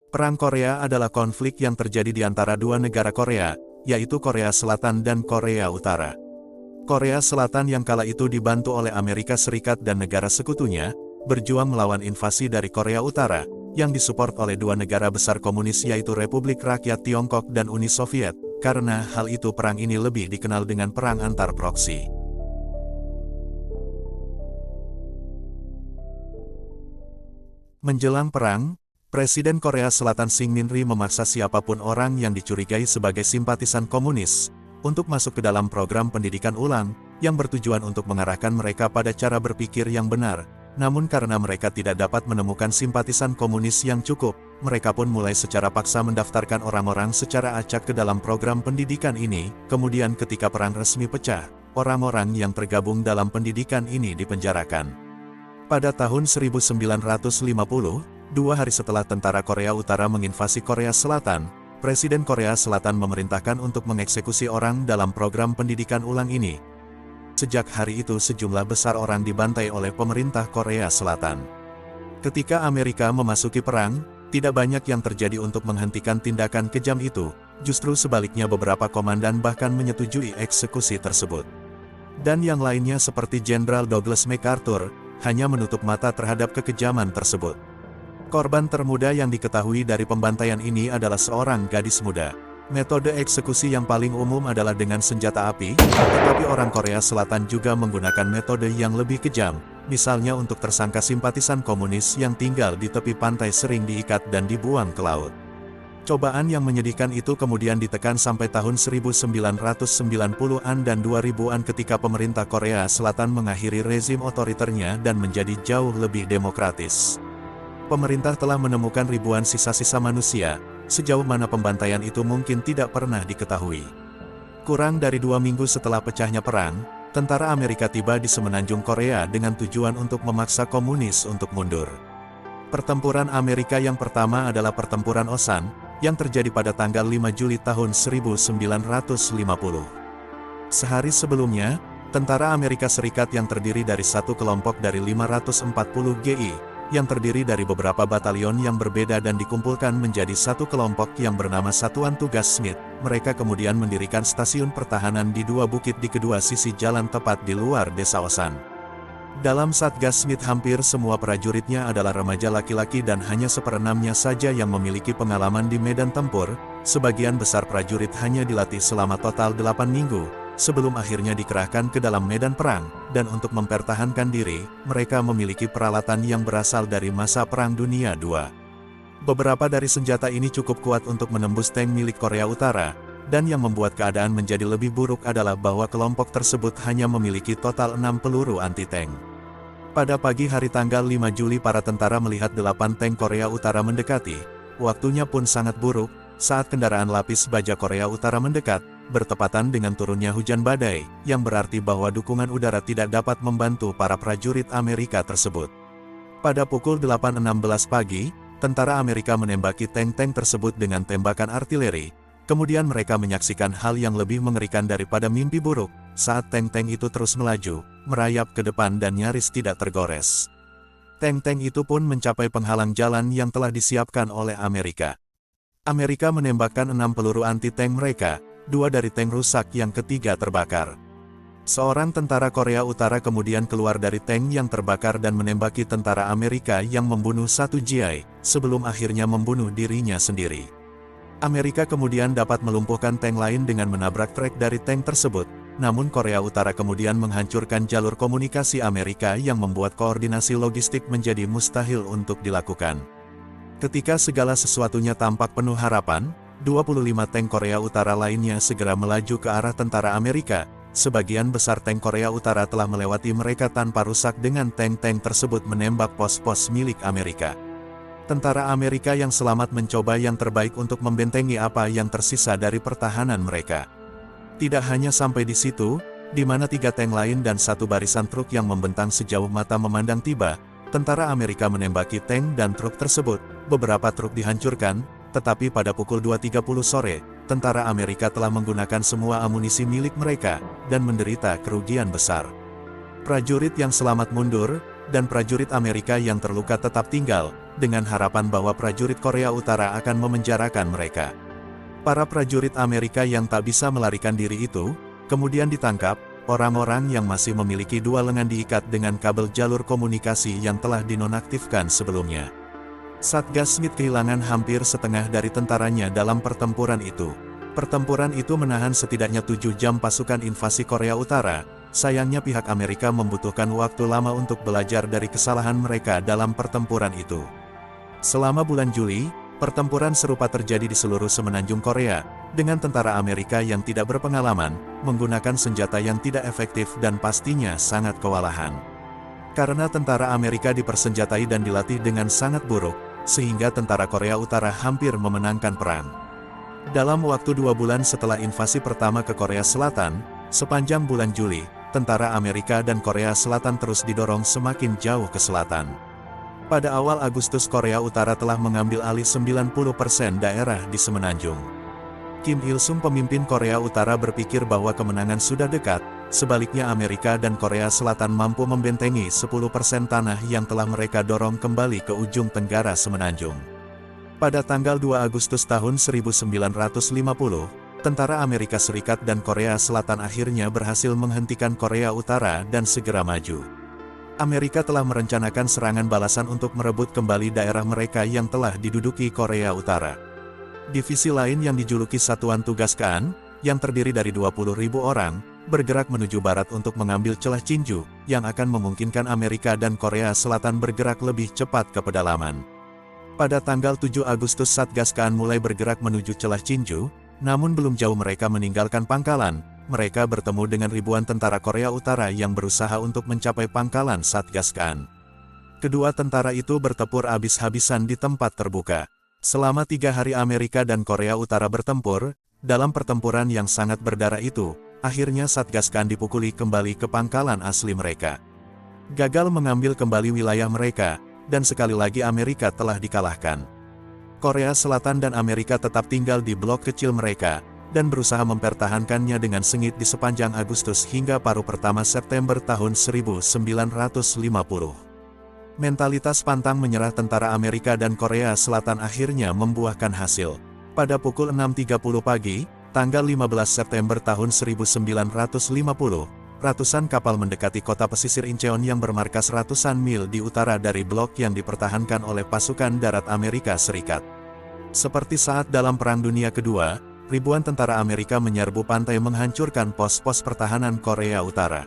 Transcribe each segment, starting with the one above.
Perang Korea adalah konflik yang terjadi di antara dua negara Korea, yaitu Korea Selatan dan Korea Utara. Korea Selatan yang kala itu dibantu oleh Amerika Serikat dan negara sekutunya, berjuang melawan invasi dari Korea Utara, yang disupport oleh dua negara besar komunis yaitu Republik Rakyat Tiongkok dan Uni Soviet. Karena hal itu perang ini lebih dikenal dengan perang antar proksi. Menjelang perang, Presiden Korea Selatan Syng Min-ri memaksa siapapun orang yang dicurigai sebagai simpatisan komunis, untuk masuk ke dalam program pendidikan ulang, yang bertujuan untuk mengarahkan mereka pada cara berpikir yang benar. Namun karena mereka tidak dapat menemukan simpatisan komunis yang cukup, mereka pun mulai secara paksa mendaftarkan orang-orang secara acak ke dalam program pendidikan ini. Kemudian ketika perang resmi pecah, orang-orang yang tergabung dalam pendidikan ini dipenjarakan. Pada tahun 1950, 2 hari setelah tentara Korea Utara menginvasi Korea Selatan, Presiden Korea Selatan memerintahkan untuk mengeksekusi orang dalam program pendidikan ulang ini. Sejak hari itu sejumlah besar orang dibantai oleh pemerintah Korea Selatan. Ketika Amerika memasuki perang, tidak banyak yang terjadi untuk menghentikan tindakan kejam itu, justru sebaliknya beberapa komandan bahkan menyetujui eksekusi tersebut. Dan yang lainnya seperti Jenderal Douglas MacArthur, hanya menutup mata terhadap kekejaman tersebut. Korban termuda yang diketahui dari pembantaian ini adalah seorang gadis muda. Metode eksekusi yang paling umum adalah dengan senjata api, tetapi orang Korea Selatan juga menggunakan metode yang lebih kejam, misalnya untuk tersangka simpatisan komunis yang tinggal di tepi pantai sering diikat dan dibuang ke laut. Cobaan yang menyedihkan itu kemudian ditekan sampai tahun 1990-an dan 2000-an ketika pemerintah Korea Selatan mengakhiri rezim otoriternya dan menjadi jauh lebih demokratis. Pemerintah telah menemukan ribuan sisa-sisa manusia, sejauh mana pembantaian itu mungkin tidak pernah diketahui. Kurang dari 2 minggu setelah pecahnya perang, tentara Amerika tiba di semenanjung Korea dengan tujuan untuk memaksa komunis untuk mundur. Pertempuran Amerika yang pertama adalah Pertempuran Osan, yang terjadi pada tanggal 5 Juli tahun 1950. Sehari sebelumnya, tentara Amerika Serikat yang terdiri dari satu kelompok dari 540 GI, yang terdiri dari beberapa batalion yang berbeda dan dikumpulkan menjadi satu kelompok yang bernama Satuan Tugas Smith. Mereka kemudian mendirikan stasiun pertahanan di 2 bukit di kedua sisi jalan tepat di luar desa Osan. Dalam Satgas Smith hampir semua prajuritnya adalah remaja laki-laki dan hanya seperenamnya saja yang memiliki pengalaman di medan tempur. Sebagian besar prajurit hanya dilatih selama total 8 minggu. Sebelum akhirnya dikerahkan ke dalam medan perang, dan untuk mempertahankan diri, mereka memiliki peralatan yang berasal dari masa Perang Dunia II. Beberapa dari senjata ini cukup kuat untuk menembus tank milik Korea Utara, dan yang membuat keadaan menjadi lebih buruk adalah bahwa kelompok tersebut hanya memiliki total 6 peluru anti-tank. Pada pagi hari tanggal 5 Juli para tentara melihat 8 tank Korea Utara mendekati. Waktunya pun sangat buruk, saat kendaraan lapis baja Korea Utara mendekat, bertepatan dengan turunnya hujan badai, yang berarti bahwa dukungan udara tidak dapat membantu para prajurit Amerika tersebut. Pada pukul 8.16 pagi, tentara Amerika menembaki tank-tank tersebut dengan tembakan artileri. Kemudian mereka menyaksikan hal yang lebih mengerikan daripada mimpi buruk, saat tank-tank itu terus melaju, merayap ke depan dan nyaris tidak tergores. Tank-tank itu pun mencapai penghalang jalan yang telah disiapkan oleh Amerika. Amerika menembakkan 6 peluru anti-tank mereka, 2 dari tank rusak, yang ketiga terbakar. Seorang tentara Korea Utara kemudian keluar dari tank yang terbakar dan menembaki tentara Amerika yang membunuh 1 GI, sebelum akhirnya membunuh dirinya sendiri. Amerika kemudian dapat melumpuhkan tank lain dengan menabrak trek dari tank tersebut, namun Korea Utara kemudian menghancurkan jalur komunikasi Amerika yang membuat koordinasi logistik menjadi mustahil untuk dilakukan. Ketika segala sesuatunya tampak penuh harapan, 25 tank Korea Utara lainnya segera melaju ke arah tentara Amerika. Sebagian besar tank Korea Utara telah melewati mereka tanpa rusak dengan tank-tank tersebut menembak pos-pos milik Amerika. Tentara Amerika yang selamat mencoba yang terbaik untuk membentengi apa yang tersisa dari pertahanan mereka. Tidak hanya sampai di situ, di mana 3 tank lain dan 1 barisan truk yang membentang sejauh mata memandang tiba, tentara Amerika menembaki tank dan truk tersebut. Beberapa truk dihancurkan, tetapi pada pukul 2.30 sore, tentara Amerika telah menggunakan semua amunisi milik mereka, dan menderita kerugian besar. Prajurit yang selamat mundur, dan prajurit Amerika yang terluka tetap tinggal, dengan harapan bahwa prajurit Korea Utara akan memenjarakan mereka. Para prajurit Amerika yang tak bisa melarikan diri itu, kemudian ditangkap. Orang-orang yang masih memiliki dua lengan diikat dengan kabel jalur komunikasi yang telah dinonaktifkan sebelumnya. Satgas Smith kehilangan hampir setengah dari tentaranya dalam pertempuran itu. Pertempuran itu menahan setidaknya 7 jam pasukan invasi Korea Utara. Sayangnya pihak Amerika membutuhkan waktu lama untuk belajar dari kesalahan mereka dalam pertempuran itu. Selama bulan Juli, pertempuran serupa terjadi di seluruh semenanjung Korea, dengan tentara Amerika yang tidak berpengalaman, menggunakan senjata yang tidak efektif dan pastinya sangat kewalahan. Karena tentara Amerika dipersenjatai dan dilatih dengan sangat buruk, sehingga tentara Korea Utara hampir memenangkan perang. Dalam waktu 2 bulan setelah invasi pertama ke Korea Selatan, sepanjang bulan Juli, tentara Amerika dan Korea Selatan terus didorong semakin jauh ke selatan. Pada awal Agustus Korea Utara telah mengambil alih 90% daerah di semenanjung. Kim Il-sung pemimpin Korea Utara berpikir bahwa kemenangan sudah dekat, sebaliknya Amerika dan Korea Selatan mampu membentengi 10% tanah yang telah mereka dorong kembali ke ujung tenggara semenanjung. Pada tanggal 2 Agustus tahun 1950, tentara Amerika Serikat dan Korea Selatan akhirnya berhasil menghentikan Korea Utara dan segera maju. Amerika telah merencanakan serangan balasan untuk merebut kembali daerah mereka yang telah diduduki Korea Utara. Divisi lain yang dijuluki Satuan Tugas KAN, yang terdiri dari 20.000 orang, bergerak menuju barat untuk mengambil celah Cinju, yang akan memungkinkan Amerika dan Korea Selatan bergerak lebih cepat ke pedalaman. Pada tanggal 7 Agustus Satgas KAN mulai bergerak menuju celah Cinju, namun belum jauh mereka meninggalkan pangkalan, mereka bertemu dengan ribuan tentara Korea Utara yang berusaha untuk mencapai pangkalan Satgas KAN. Kedua tentara itu bertempur habis-habisan di tempat terbuka. Selama 3 hari Amerika dan Korea Utara bertempur, dalam pertempuran yang sangat berdarah itu, akhirnya Satgas KAN dipukuli kembali ke pangkalan asli mereka. Gagal mengambil kembali wilayah mereka, dan sekali lagi Amerika telah dikalahkan. Korea Selatan dan Amerika tetap tinggal di blok kecil mereka, dan berusaha mempertahankannya dengan sengit di sepanjang Agustus hingga paruh pertama September tahun 1950. Mentalitas pantang menyerah tentara Amerika dan Korea Selatan akhirnya membuahkan hasil. Pada pukul 6.30 pagi, tanggal 15 September tahun 1950, ratusan kapal mendekati kota pesisir Incheon yang bermarkas ratusan mil di utara dari blok yang dipertahankan oleh pasukan darat Amerika Serikat. Seperti saat dalam Perang Dunia Kedua, ribuan tentara Amerika menyerbu pantai menghancurkan pos-pos pertahanan Korea Utara.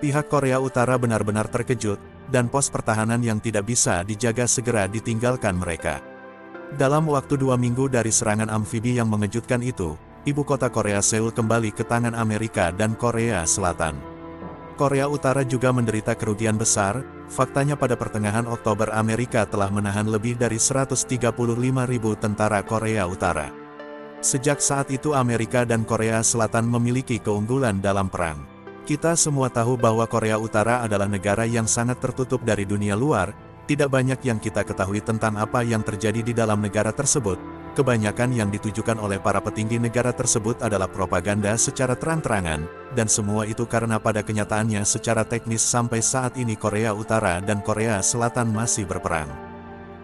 Pihak Korea Utara benar-benar terkejut, dan pos pertahanan yang tidak bisa dijaga segera ditinggalkan mereka. Dalam waktu 2 minggu dari serangan amfibi yang mengejutkan itu, ibu kota Korea Seoul kembali ke tangan Amerika dan Korea Selatan. Korea Utara juga menderita kerugian besar. Faktanya pada pertengahan Oktober Amerika telah menahan lebih dari 135.000 tentara Korea Utara. Sejak saat itu Amerika dan Korea Selatan memiliki keunggulan dalam perang. Kita semua tahu bahwa Korea Utara adalah negara yang sangat tertutup dari dunia luar, tidak banyak yang kita ketahui tentang apa yang terjadi di dalam negara tersebut. Kebanyakan yang ditujukan oleh para petinggi negara tersebut adalah propaganda secara terang-terangan, dan semua itu karena pada kenyataannya secara teknis sampai saat ini Korea Utara dan Korea Selatan masih berperang.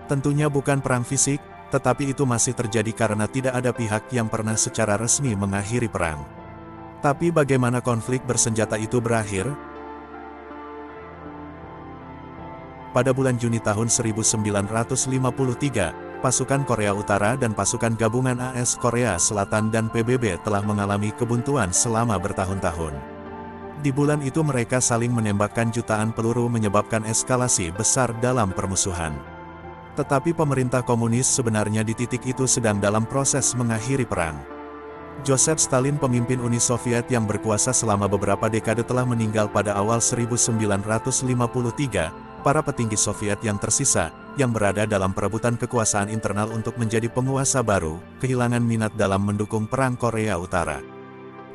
Tentunya bukan perang fisik, tetapi itu masih terjadi karena tidak ada pihak yang pernah secara resmi mengakhiri perang. Tapi bagaimana konflik bersenjata itu berakhir? Pada bulan Juni tahun 1953, pasukan Korea Utara dan pasukan gabungan AS Korea Selatan dan PBB telah mengalami kebuntuan selama bertahun-tahun. Di bulan itu mereka saling menembakkan jutaan peluru menyebabkan eskalasi besar dalam permusuhan. Tetapi pemerintah komunis sebenarnya di titik itu sedang dalam proses mengakhiri perang. Joseph Stalin, pemimpin Uni Soviet yang berkuasa selama beberapa dekade, telah meninggal pada awal 1953. Para petinggi Soviet yang tersisa, yang berada dalam perebutan kekuasaan internal untuk menjadi penguasa baru, kehilangan minat dalam mendukung perang Korea Utara.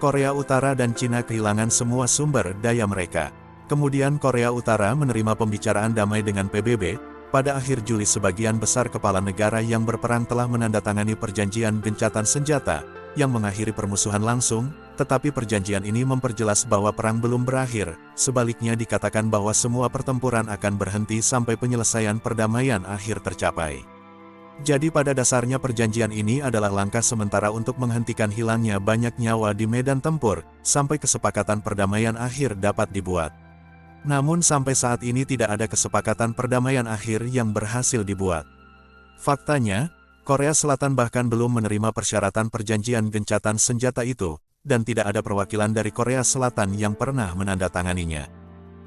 Korea Utara dan Cina kehilangan semua sumber daya mereka. Kemudian Korea Utara menerima pembicaraan damai dengan PBB. Pada akhir Juli sebagian besar kepala negara yang berperang telah menandatangani perjanjian gencatan senjata, yang mengakhiri permusuhan langsung, Tetapi perjanjian ini memperjelas bahwa perang belum berakhir, sebaliknya dikatakan bahwa semua pertempuran akan berhenti sampai penyelesaian perdamaian akhir tercapai. Jadi pada dasarnya perjanjian ini adalah langkah sementara untuk menghentikan hilangnya banyak nyawa di medan tempur, sampai kesepakatan perdamaian akhir dapat dibuat. Namun sampai saat ini tidak ada kesepakatan perdamaian akhir yang berhasil dibuat. Faktanya, Korea Selatan bahkan belum menerima persyaratan perjanjian gencatan senjata itu, dan tidak ada perwakilan dari Korea Selatan yang pernah menandatanganinya.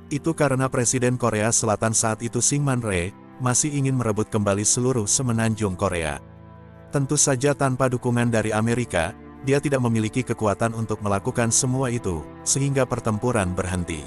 Itu karena Presiden Korea Selatan saat itu Syngman Rhee, masih ingin merebut kembali seluruh semenanjung Korea. Tentu saja tanpa dukungan dari Amerika, dia tidak memiliki kekuatan untuk melakukan semua itu, sehingga pertempuran berhenti.